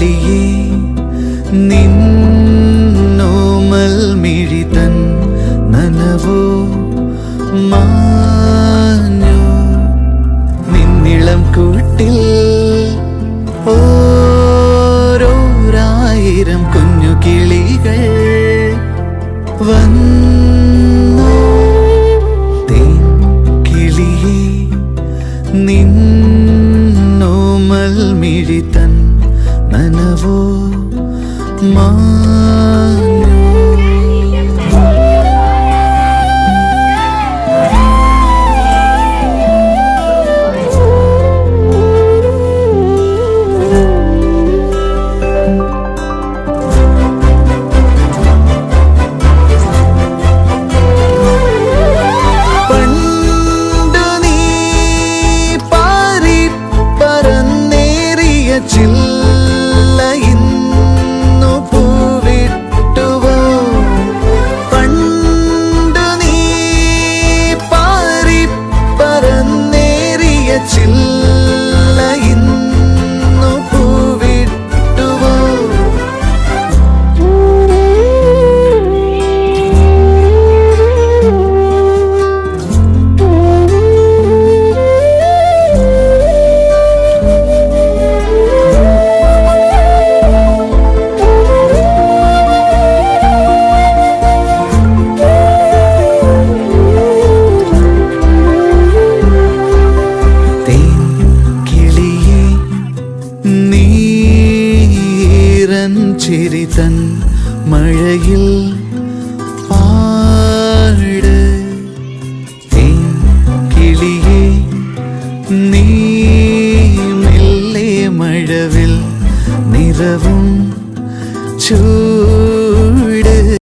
കിളിയേ നിന്നോമൽ മിഴിതൻ നനവോ മാഞ്ഞു നിന്നിളം കൂട്ടിൽ ഓരോരായിരം കുഞ്ഞു കിളികൾ വന്നു തേൻ കിളിയേ നിന്നോമൽ മിഴിതൻ നനവോ മാഞ്ഞു ചില്ല ഇന്നു പൂവിട്ടുവോ പണ്ടു നീ പാറി പറന്നേറിയ ചില്ല ഇന്നു പൂവിട്ടുവോ ചിരിതൻ മഴയിൽ പാട് തേൻ കിളിയേ നീ മെല്ലെ മഴവിൽ നിറവും ചൂ